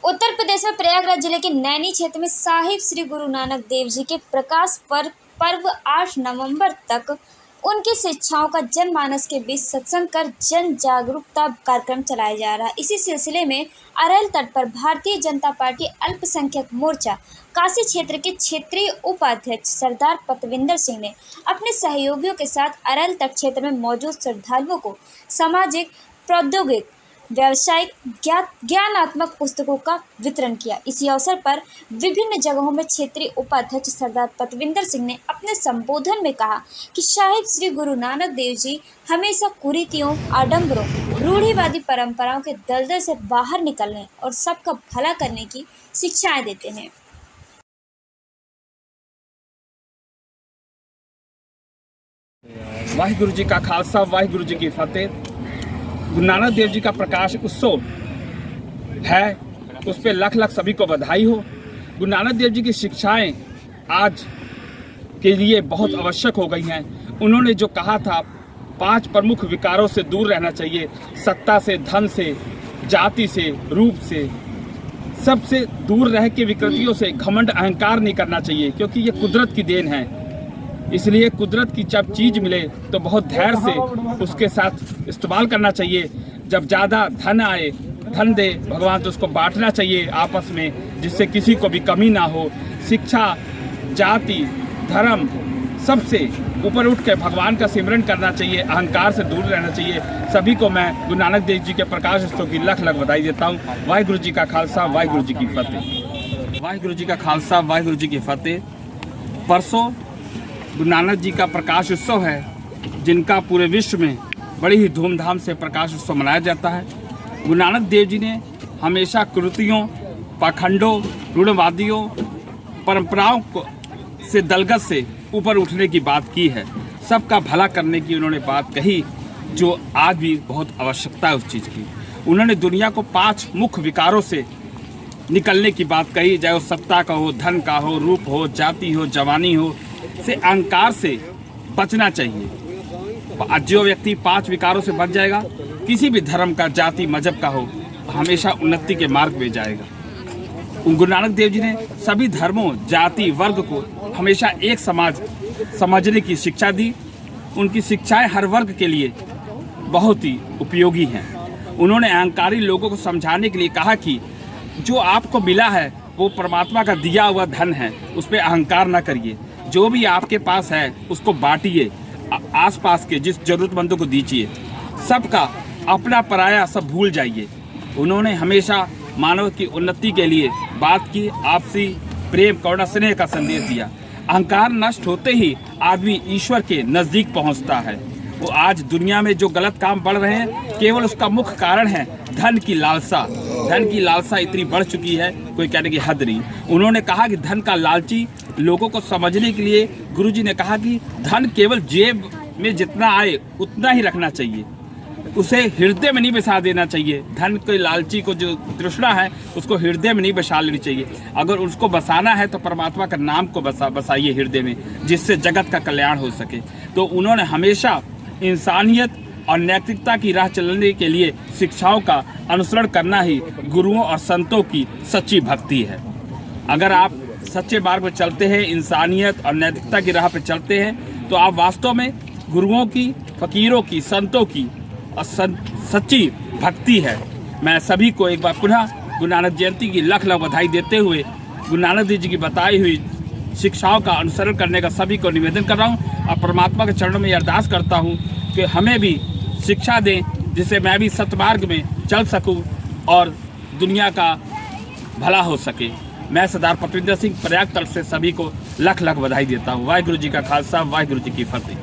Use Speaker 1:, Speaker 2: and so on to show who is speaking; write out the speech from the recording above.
Speaker 1: उत्तर प्रदेश में प्रयागराज जिले के नैनी क्षेत्र में साहिब श्री गुरु नानक देव जी के प्रकाश पर्व 8 नवंबर तक उनकी शिक्षाओं का जनमानस के बीच सत्संग कर जन जागरूकता कार्यक्रम चलाया जा रहा है। इसी सिलसिले में अरैल तट पर भारतीय जनता पार्टी अल्पसंख्यक मोर्चा काशी क्षेत्र के क्षेत्रीय उपाध्यक्ष सरदार पतविंदर सिंह ने अपने सहयोगियों के साथ अरैल तट क्षेत्र में मौजूद श्रद्धालुओं को सामाजिक, प्रौद्योगिक, व्यावसायिक, ज्ञानात्मक पुस्तकों का वितरण किया। इसी अवसर पर विभिन्न जगहों में क्षेत्रीय उपाध्यक्ष सरदार पतविंदर सिंह ने अपने संबोधन में कहा कि साहिब श्री गुरु नानक देव जी हमेशा कुरीतियों, आडंबरों, रूढ़िवादी परंपराओं के दलदल से बाहर निकलने और सबका भला करने की शिक्षाएं देते हैं।
Speaker 2: वाहिगुरु जी का खालसा, वाहिगुरु जी की फतेह। गुरु नानक देव जी का प्रकाश उत्सव है, उस पर लख लख सभी को बधाई हो। गुरु नानक देव जी की शिक्षाएं आज के लिए बहुत आवश्यक हो गई हैं। उन्होंने जो कहा था 5 प्रमुख विकारों से दूर रहना चाहिए, सत्ता से, धन से, जाति से, रूप से, सबसे दूर रह के विकृतियों से घमंड अहंकार नहीं करना चाहिए, क्योंकि ये कुदरत की देन है। इसलिए कुदरत की जब चीज़ मिले तो बहुत धैर्य से उसके साथ इस्तेमाल करना चाहिए। जब ज़्यादा धन आए, धन दे भगवान तो उसको बांटना चाहिए आपस में, जिससे किसी को भी कमी ना हो। शिक्षा, जाति, धर्म सबसे ऊपर उठ के भगवान का सिमरन करना चाहिए, अहंकार से दूर रहना चाहिए। सभी को मैं गुरु नानक देव जी के प्रकाश उत्सव की लख लख बधाई देता हूँ। वाहिगुरु जी का खालसा, वाहिगुरु जी की फतेह। वाहिगुरु जी का खालसा, वाहिगुरु जी की फतेह। परसों गुरु नानक जी का प्रकाश उत्सव है, जिनका पूरे विश्व में बड़ी ही धूमधाम से प्रकाश उत्सव मनाया जाता है। गुरु नानक देव जी ने हमेशा कुरीतियों, पाखंडों, रूढ़िवादियों, परंपराओं को से दलगत से ऊपर उठने की बात की है। सबका भला करने की उन्होंने बात कही, जो आज भी बहुत आवश्यकता है उस चीज़ की। उन्होंने दुनिया को 5 मुख्य विकारों से निकलने की बात कही, चाहे वो सत्ता का हो, धन का हो, रूप हो, जाति हो, जवानी हो, से अहंकार से बचना चाहिए। जो व्यक्ति 5 विकारों से बच जाएगा, किसी भी धर्म का, जाति, मजहब का हो, हमेशा उन्नति के मार्ग में जाएगा। गुरु नानक देव जी ने सभी धर्मों, जाति, वर्ग को हमेशा एक समाज समझने की शिक्षा दी। उनकी शिक्षाएं हर वर्ग के लिए बहुत ही उपयोगी हैं। उन्होंने अहंकारी लोगों को समझाने के लिए कहा कि जो आपको मिला है वो परमात्मा का दिया हुआ धन है, उस पर अहंकार ना करिए। जो भी आपके पास है उसको बांटिए, आसपास के जिस जरूरतमंदों को दीजिए। सबका अपना पराया सब भूल जाइए। उन्होंने हमेशा मानव की उन्नति के लिए बात की, आपसी प्रेम, करुणा, स्नेह का संदेश दिया। अहंकार नष्ट होते ही आदमी ईश्वर के नज़दीक पहुंचता है। वो आज दुनिया में जो गलत काम बढ़ रहे हैं, केवल उसका मुख्य कारण है धन की लालसा। धन की लालसा इतनी बढ़ चुकी है, कोई कहने की हद नहीं। उन्होंने कहा कि धन का लालची लोगों को समझने के लिए गुरुजी ने कहा कि धन केवल जेब में जितना आए उतना ही रखना चाहिए, उसे हृदय में नहीं बसा देना चाहिए। धन के लालची को जो तृष्णा है उसको हृदय में नहीं बसा लेनी चाहिए। अगर उसको बसाना है तो परमात्मा का नाम को बसाइए हृदय में, जिससे जगत का कल्याण हो सके। तो उन्होंने हमेशा इंसानियत और नैतिकता की राह चलने के लिए शिक्षाओं का अनुसरण करना ही गुरुओं और संतों की सच्ची भक्ति है। अगर आप सच्चे मार्ग पर चलते हैं, इंसानियत और नैतिकता की राह पर चलते हैं, तो आप वास्तव में गुरुओं की, फकीरों की, संतों की और सच्ची भक्ति है। मैं सभी को एक बार पुनः गुरु नानक जयंती की लख लख बधाई देते हुए गुरु नानक देव जी की बताई हुई शिक्षाओं का अनुसरण करने का सभी को निवेदन कर रहा हूँ। और परमात्मा के चरणों में अरदास करता हूँ कि हमें भी शिक्षा दें, जिससे मैं भी सतमार्ग में चल सकूँ और दुनिया का भला हो सके। मैं सरदार पतविंदर सिंह प्रयाग तट से सभी को लख लख बधाई देता हूँ। वाहिगुरु जी का खालसा, वाहिगुरु जी की फतेह।